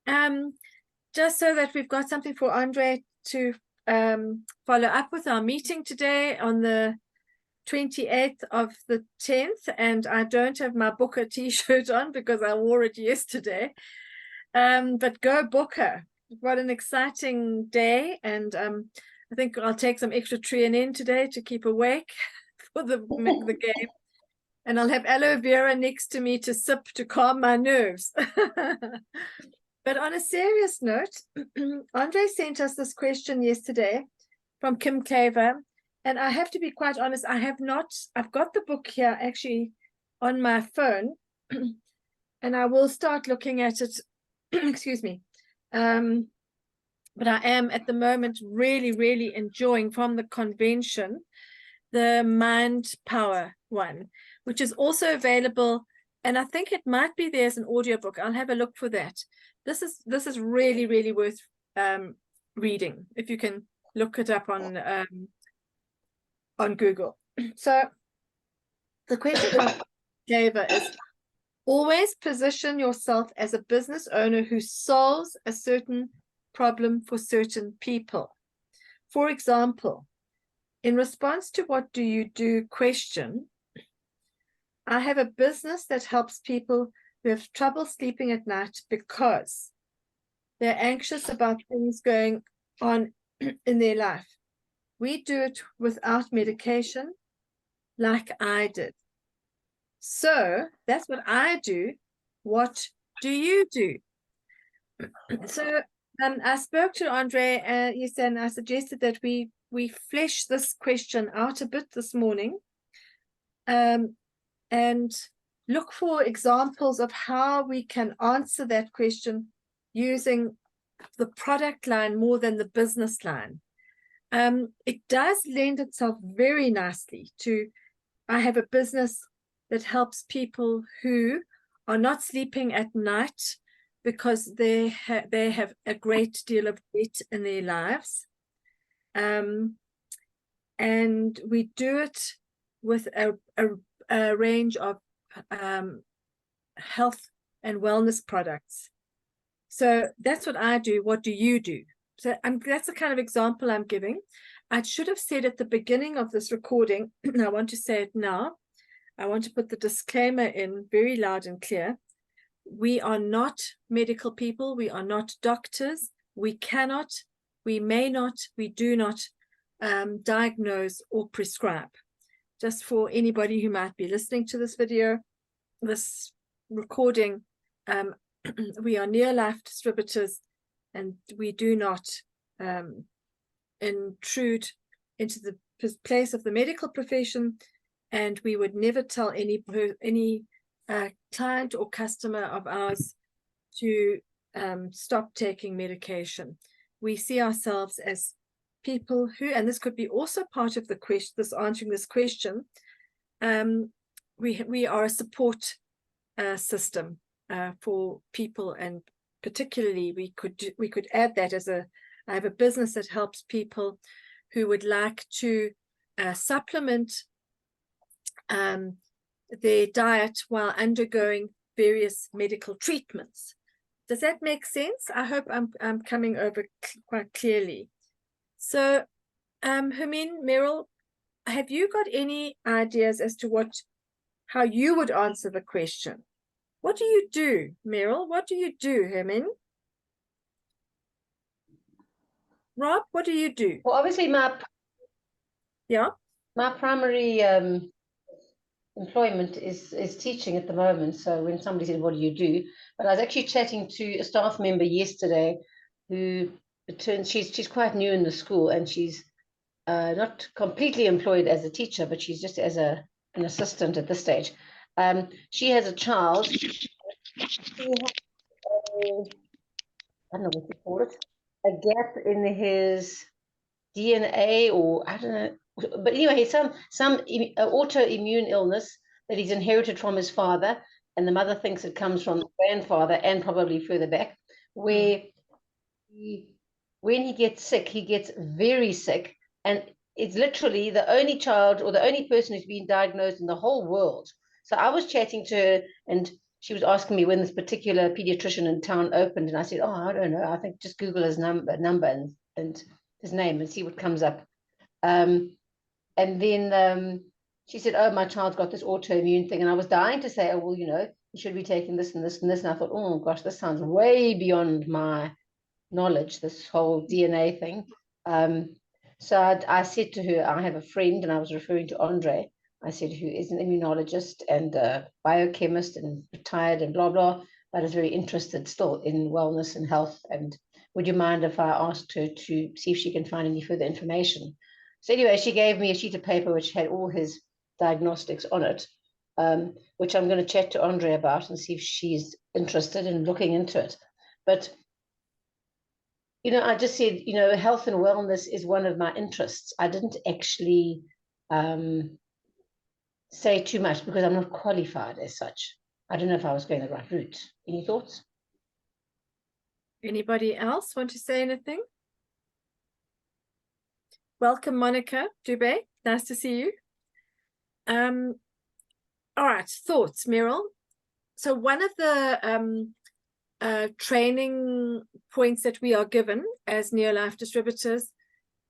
Just so that we've got something for Andre to follow up with our meeting today on the 28th of the 10th, and I don't have my Booker t-shirt on because I wore it yesterday. But go Booker. What an exciting day, and I think I'll take some extra Trianin today to keep awake for the game, and I'll have aloe vera next to me to sip to calm my nerves. But on a serious note, Andre sent us this question yesterday from Kim Claver, and I have to be quite honest, I've got the book here actually on my phone, and I will start looking at it, excuse me. But I am at the moment really, really enjoying from the convention, the Mind Power one, which is also available, and I think it might be there as an audiobook. I'll have a look for that. This is really, really worth reading if you can look it up on Google. So the question from Java is, always position yourself as a business owner who solves a certain problem for certain people. For example, in response to what do you do question, I have a business that helps people who have trouble sleeping at night because they're anxious about things going on in their life. We do it without medication, like I did. So that's what I do. What do you do? So I spoke to Andre, yes, and I suggested that we flesh this question out a bit this morning, and look for examples of how we can answer that question using the product line more than the business line. It does lend itself very nicely to, I have a business that helps people who are not sleeping at night because they have a great deal of debt in their lives. And we do it with a range of health and wellness products. So that's what I do. What do you do? So that's the kind of example I'm giving. I should have said at the beginning of this recording, I want to say it now. I want to put the disclaimer in very loud and clear. We are not medical people. We are not doctors. We cannot, we may not, we do not diagnose or prescribe. Just for anybody who might be listening to this video, this recording, we are near-life distributors, and we do not intrude into the place of the medical profession, and we would never tell any client or customer of ours to stop taking medication. We see ourselves as people who, and this could be also part of the question, this answering this question, we are a support system for people, and particularly we could add that as I have a business that helps people who would like to supplement their diet while undergoing various medical treatments. Does that make sense? I hope I'm coming over quite clearly. So, Hermine, Meryl, have you got any ideas as to how you would answer the question? What do you do, Meryl? What do you do, Hermine? Rob, what do you do? Well, obviously my primary employment is teaching at the moment. So when somebody said, what do you do? But I was actually chatting to a staff member yesterday who she's quite new in the school, and she's not completely employed as a teacher, but she's just as an assistant at this stage. She has a child. She has I don't know what you call it, a gap in his DNA, or I don't know, but anyway, some autoimmune illness that he's inherited from his father, and the mother thinks it comes from the grandfather and probably further back, where when he gets sick, he gets very sick, and it's literally the only child or the only person who's been diagnosed in the whole world. So I was chatting to her, and she was asking me when this particular pediatrician in town opened, and I said, "Oh, I don't know. I think just Google his number and his name and see what comes up." And then she said, "Oh, my child's got this autoimmune thing," and I was dying to say, "Oh, well, you know, you should be taking this and this and this." And I thought, "Oh gosh, this sounds way beyond my knowledge. This whole DNA thing." So I said to her, "I have a friend," and I was referring to Andre. I said, "Who is an immunologist and a biochemist and retired and blah, blah, but is very interested still in wellness and health. And would you mind if I asked her to see if she can find any further information?" So anyway, she gave me a sheet of paper which had all his diagnostics on it, which I'm going to chat to Andre about and see if she's interested in looking into it. But you know, I just said, you know, health and wellness is one of my interests. I didn't actually say too much because I'm not qualified as such. I don't know if I was going the right route. Any thoughts? Anybody else want to say anything? Welcome, Monica Dubé. Nice to see you. All right, thoughts, Meryl. So one of the training points that we are given as Neolife distributors,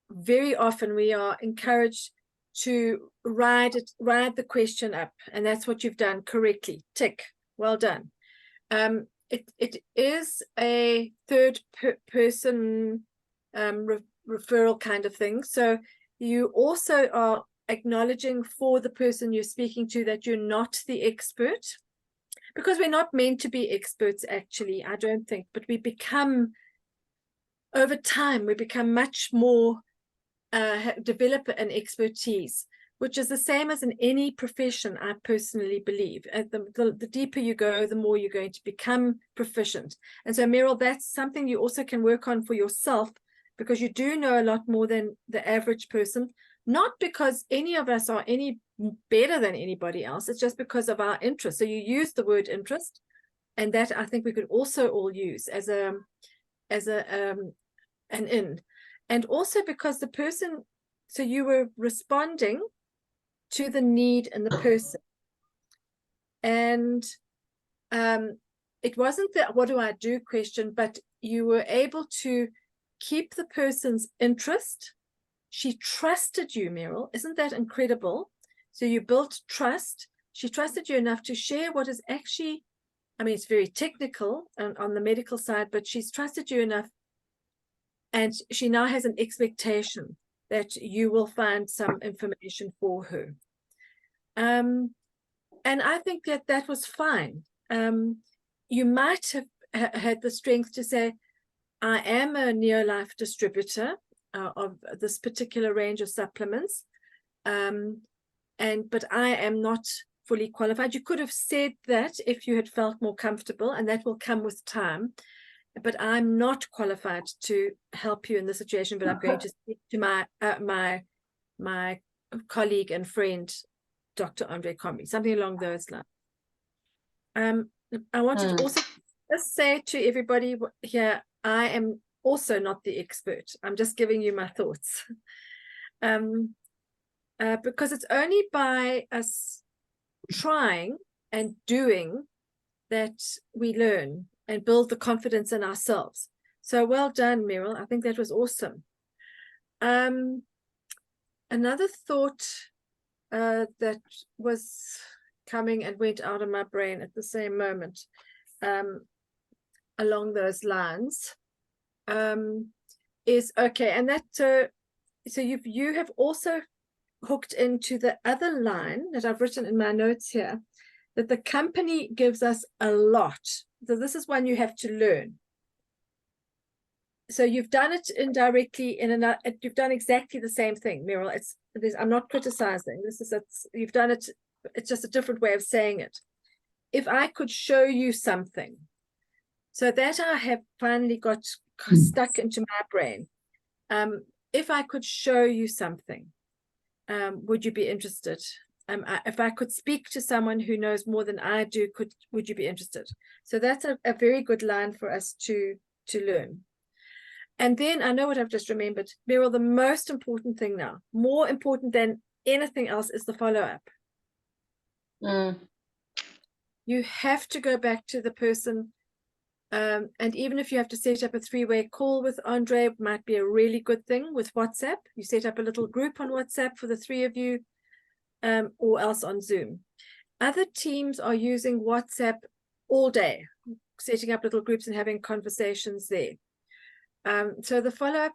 very often we are encouraged to ride the question up, and that's what you've done correctly. Tick, well done. It is a third person referral kind of thing, so you also are acknowledging for the person you're speaking to that you're not the expert, because we're not meant to be experts, actually, I don't think, but we become, over time, we become much more, develop an expertise, which is the same as in any profession, I personally believe. The deeper you go, the more you're going to become proficient. And so, Meryl, that's something you also can work on for yourself, because you do know a lot more than the average person, not because any of us are any better than anybody else. It's just because of our interest. So you use the word interest, and that I think we could also all use as an in. And also because the person, so you were responding to the need in the person. And it wasn't the what do I do question, but you were able to keep the person's interest. She trusted you, Meryl. Isn't that incredible? So you built trust. She trusted you enough to share what is actually, I mean, it's very technical on the medical side, but she's trusted you enough. And she now has an expectation that you will find some information for her. And I think that that was fine. You might have had the strength to say, I am a Neolife distributor of this particular range of supplements, but I am not fully qualified. You could have said that if you had felt more comfortable, and that will come with time. But I'm not qualified to help you in this situation, but I'm going to speak to my colleague and friend, Dr. Andre Comrie, something along those lines. I wanted to also just say to everybody here, I am also not the expert. I'm just giving you my thoughts. Because it's only by us trying and doing that we learn and build the confidence in ourselves. So well done, Meryl. I think that was awesome. Another thought that was coming and went out of my brain at the same moment, along those lines, is okay. And that so you have also hooked into the other line that I've written in my notes here, that the company gives us a lot. So this is one you have to learn. So you've done it indirectly you've done exactly the same thing, Meryl. I'm not criticizing. You've done it. It's just a different way of saying it. If I could show you something, so that I have finally got stuck into my brain. If I could show you something, would you be interested? If I could speak to someone who knows more than I do, would you be interested? So that's a very good line for us to learn. And then I know what I've just remembered, Meryl, the most important thing now, more important than anything else, is the follow-up. you have to go back to the person. And even if you have to set up a 3-way call with Andre, it might be a really good thing with WhatsApp. You set up a little group on WhatsApp for the 3 of you, or else on Zoom. Other teams are using WhatsApp all day, setting up little groups and having conversations there. So the follow-up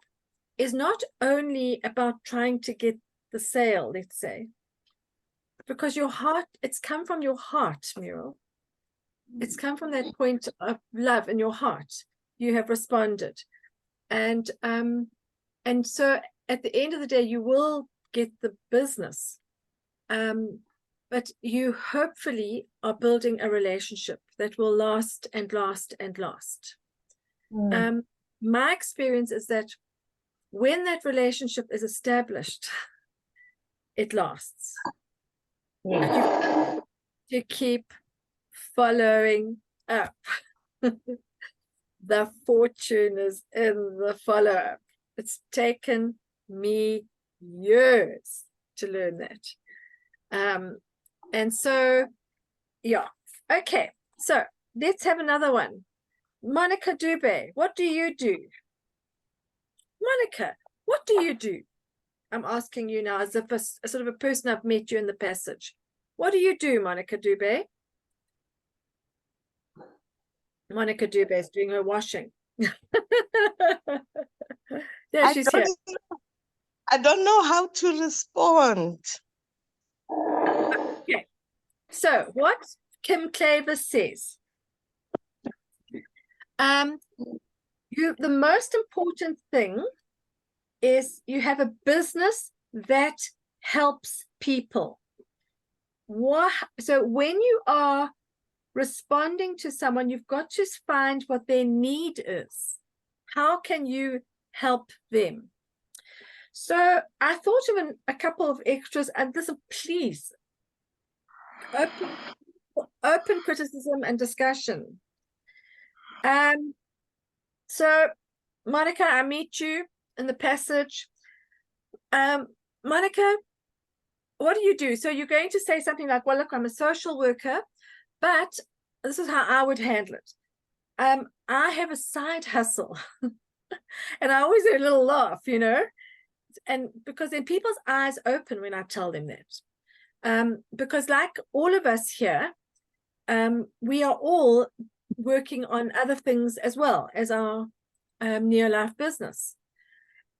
is not only about trying to get the sale, let's say, because your heart, it's come from your heart, Muriel. It's come from that point of love in your heart. You have responded. And so at the end of the day, you will get the business. But you hopefully are building a relationship that will last and last and last. My experience is that when that relationship is established, it lasts. Yeah. To keep following up. The fortune is in the follow-up. It's taken me years to learn that. And so, yeah. Okay, so let's have another one. Monica Dube, what do you do? Monica, what do you do? I'm asking you now as if a sort of a person I've met you in the passage. What do you do, Monica Dube? Monica Dube is doing her washing. Yeah, she's here. I don't know how to respond. Okay. So what Kim Claver says, the most important thing is you have a business that helps people. So when you are responding to someone, you've got to find what their need is. How can you help them? So I thought of a couple of extras, and listen, please, open criticism and discussion. So Monica, I meet you in the passage. Monica, what do you do? So you're going to say something like, well, look, I'm a social worker, but this is how I would handle it. I have a side hustle. And I always do a little laugh, you know, and because then people's eyes open when I tell them that. Because like all of us here, we are all working on other things as well as our Neolife business.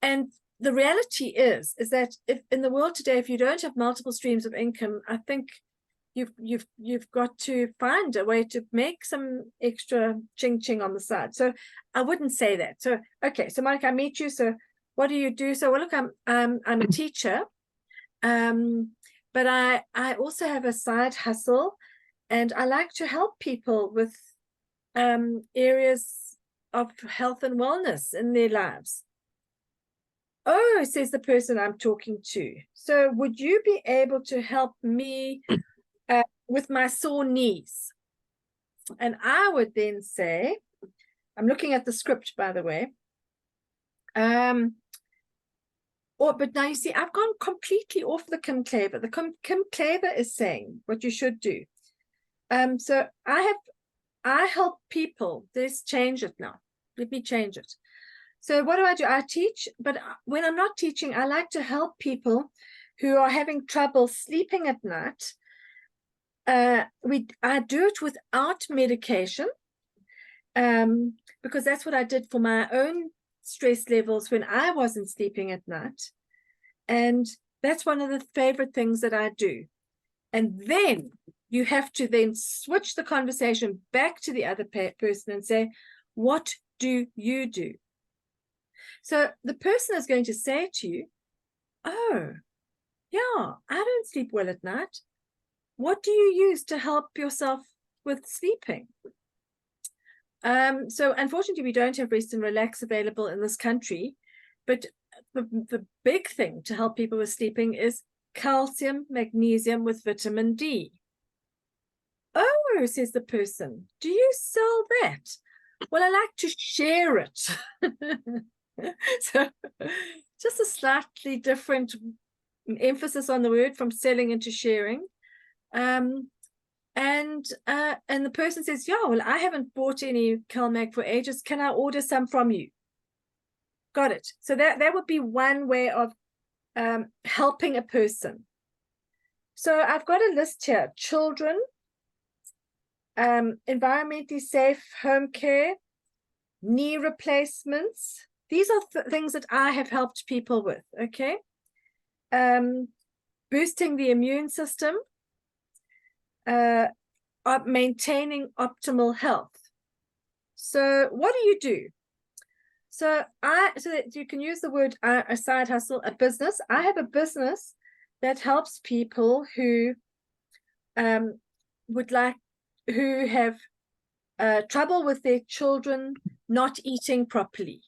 And the reality is that if in the world today, if you don't have multiple streams of income, I think you've got to find a way to make some extra ching on the side. So I wouldn't say that. So okay, so Monica, I meet you. So what do you do? So well, look, I'm a teacher, but I also have a side hustle, and I like to help people with areas of health and wellness in their lives. Oh, says the person I'm talking to. So would you be able to help me with my sore knees? And I would then say, I'm looking at the script, by the way. But now you see, I've gone completely off the Kim Claver. The Kim Claver is saying what you should do. So I help people. Let's change it now. Let me change it. So what do? I teach, but when I'm not teaching, I like to help people who are having trouble sleeping at night. I do it without medication, because that's what I did for my own stress levels when I wasn't sleeping at night. And that's one of the favorite things that I do. And then you have to then switch the conversation back to the other person and say, what do you do? So the person is going to say to you, oh, yeah, I don't sleep well at night. What do you use to help yourself with sleeping? So unfortunately, we don't have Rest and Relax available in this country, but the big thing to help people with sleeping is calcium, magnesium with vitamin D. Oh, says the person, do you sell that? Well, I like to share it. So just a slightly different emphasis on the word from selling into sharing. And the person says, yeah, well, I haven't bought any CalMag for ages. Can I order some from you? Got it. So that would be one way of helping a person. So I've got a list here: children, environmentally safe home care, knee replacements. These are things that I have helped people with, okay? Boosting the immune system, maintaining optimal health. So what do? So that you can use the word a side hustle, a business. I have a business that helps people who who have trouble with their children not eating properly.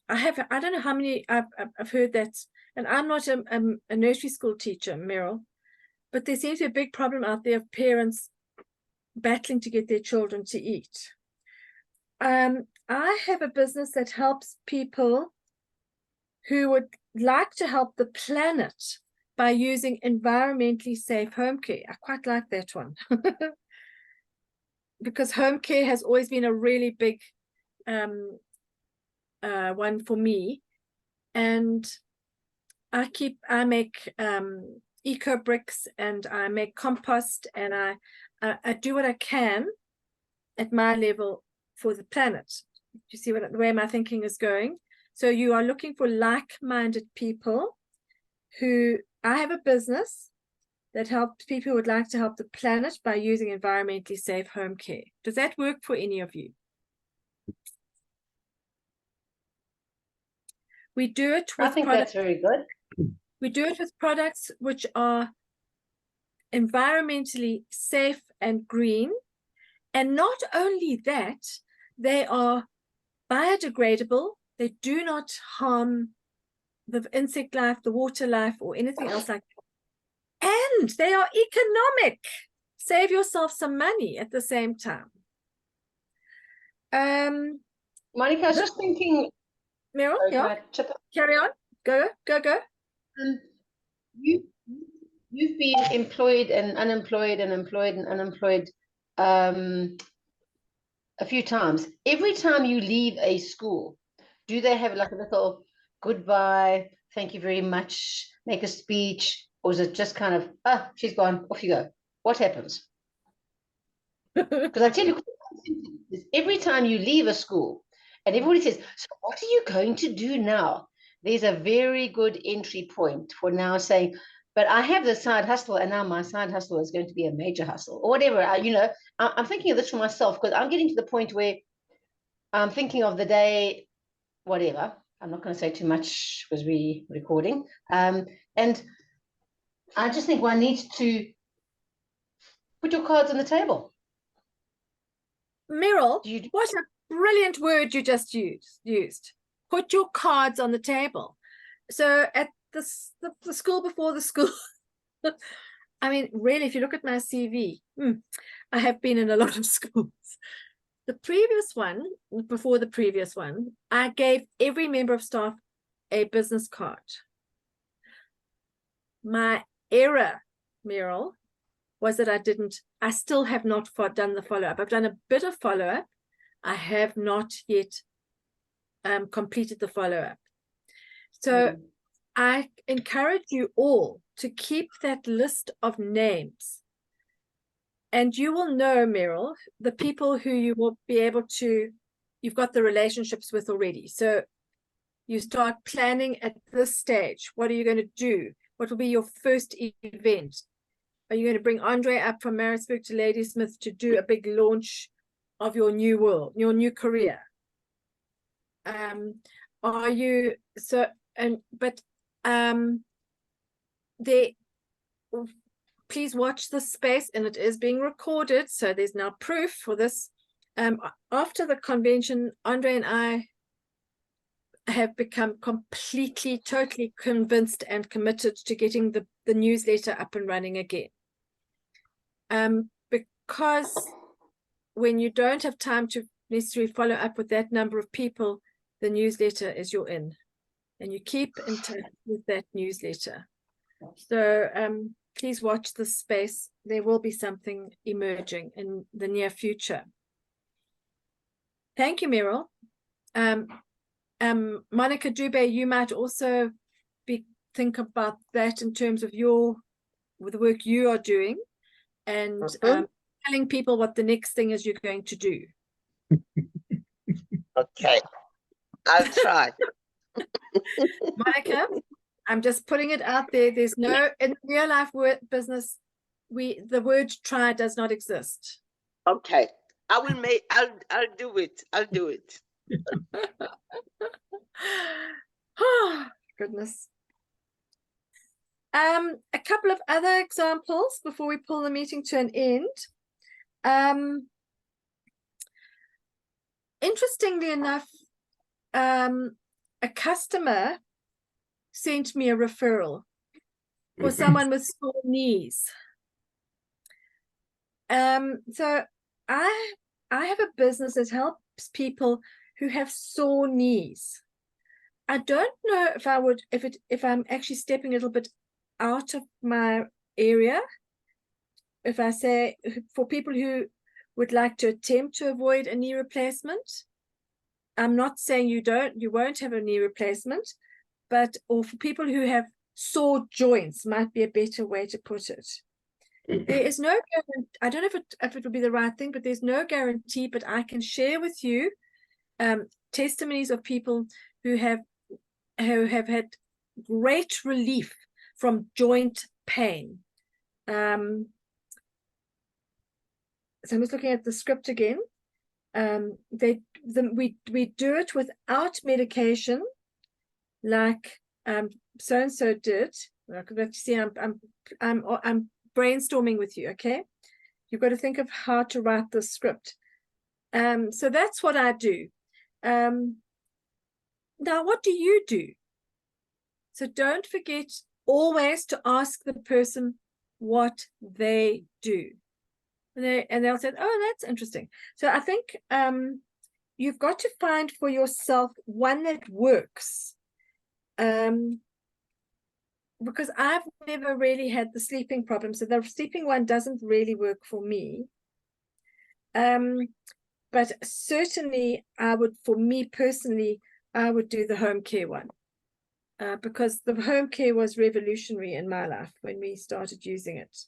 I don't know how many I've heard that, and I'm not a nursery school teacher, Meryl, but there seems to be a big problem out there of parents battling to get their children to eat. I have a business that helps people who would like to help the planet by using environmentally safe home care. I quite like that one. Because home care has always been a really big one for me. And I make eco bricks, and I make compost, and I do what I can at my level for the planet. You see the way my thinking is going? So you are looking for like-minded people who, I have a business that helps people who would like to help the planet by using environmentally safe home care. Does that work for any of you? We do it with I think that's very good. We do it with products which are environmentally safe and green. And not only that, they are biodegradable. They do not harm the insect life, the water life, or anything else like that. And they are economic. Save yourself some money at the same time. Monica, I was just thinking. Meryl, yeah, carry on. Go. You've been employed and unemployed and employed and unemployed a few times. Every time you leave a school, do they have like a little goodbye, thank you very much, make a speech, or is it just kind of, she's gone, off you go? What happens? Because I tell you, every time you leave a school and everybody says, so what are you going to do now? There's a very good entry point for now saying, but I have this side hustle, and now my side hustle is going to be a major hustle, or whatever. I'm thinking of this for myself, because I'm getting to the point where I'm thinking of the day, whatever. I'm not going to say too much because we're recording. And I just think one needs to put your cards on the table. Meryl, what a brilliant word you just used. Put your cards on the table. So at the school before the school, I mean, really, if you look at my CV, I have been in a lot of schools. The previous one, before the previous one, I gave every member of staff a business card. My error, Meryl, was that I still have not done the follow-up. I've done a bit of follow-up. I have not yet completed the follow-up. So I encourage you all to keep that list of names. And you will know, Meryl, the people who you will be able to, you've got the relationships with already. So you start planning at this stage. What are you going to do? What will be your first event? Are you going to bring Andre up from Maritzburg to Ladysmith to do a big launch of your new world, your new career? Are you so? Please watch this space, and it is being recorded, so there's now proof for this. After the convention, Andre and I have become completely, totally convinced and committed to getting the newsletter up and running again. Because when you don't have time to necessarily follow up with that number of people, the newsletter is your in, and you keep in touch with that newsletter. So please watch this space. There will be something emerging in the near future. Thank you, Meryl. Monica Dube, you might also think about that in terms of the work you are doing, and telling people what the next thing is you're going to do. Okay, I'll try. Monica, I'm just putting it out there. There's no, in real life business, the word try does not exist. Okay, I'll do it. I'll do it. Oh, goodness. A couple of other examples before we pull the meeting to an end. Interestingly enough, a customer sent me a referral for someone with sore knees. So I have a business that helps people who have sore knees. I don't know if I'm actually stepping a little bit out of my area. If I say for people who would like to attempt to avoid a knee replacement, I'm not saying you won't have a knee replacement, or for people who have sore joints might be a better way to put it. There is no guarantee. I don't know if it would be the right thing, but there's no guarantee. But I can share with you testimonies of people who have had great relief from joint pain. So I'm just looking at the script again. We do it without medication, like so and so did. See, I'm brainstorming with you. Okay, you've got to think of how to write the script. So that's what I do. Now, what do you do? So don't forget always to ask the person what they do. And they'll say, oh, that's interesting. So I think you've got to find for yourself one that works. Because I've never really had the sleeping problem. So the sleeping one doesn't really work for me. But certainly for me personally, I would do the home care one. Because the home care was revolutionary in my life when we started using it.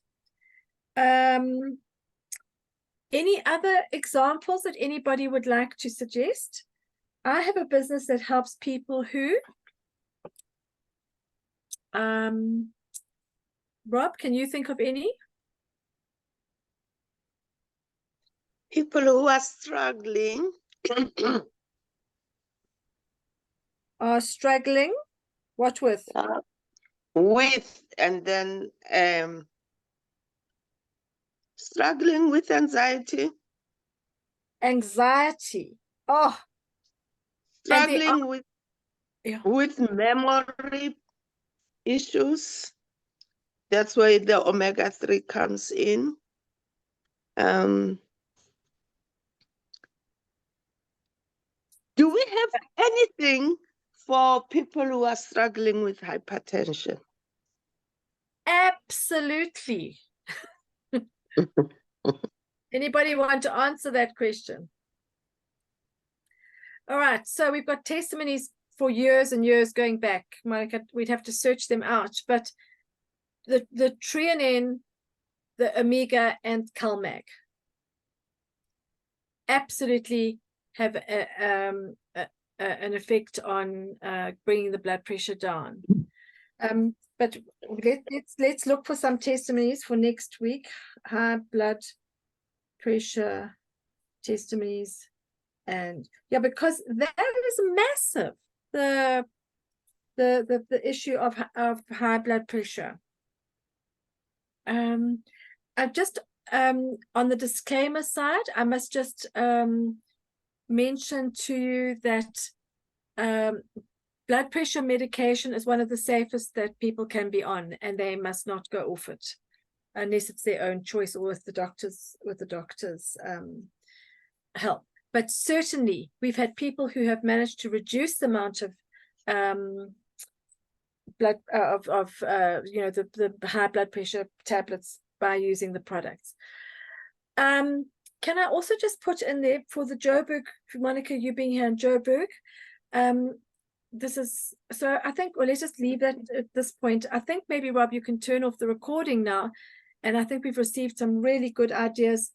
Any other examples that anybody would like to suggest? I have a business that helps people who, Rob, can you think of any? People who are struggling. Are struggling? What with? And then struggling with anxiety. Anxiety. Oh. Struggling with memory issues. That's why the omega-3 comes in. Do we have anything for people who are struggling with hypertension? Absolutely. Anybody want to answer that question? All right, so we've got testimonies for years and years going back. Monica, we'd have to search them out, but the Trianen, the Omega, and CalMag absolutely have an effect on bringing the blood pressure down. But let's look for some testimonies for next week. High blood pressure testimonies, and yeah, because that is massive. The issue of high blood pressure. I've just on the disclaimer side, I must just mention to you that blood pressure medication is one of the safest that people can be on, and they must not go off it unless it's their own choice or with the doctor's help. But certainly we've had people who have managed to reduce the amount of blood you know, the high blood pressure tablets by using the products. Can I also just put in there for the Joburg, Monica, you being here in Joburg, this is, so I think, well, let's just leave that at this point. I think maybe, Rob, you can turn off the recording now. And I think we've received some really good ideas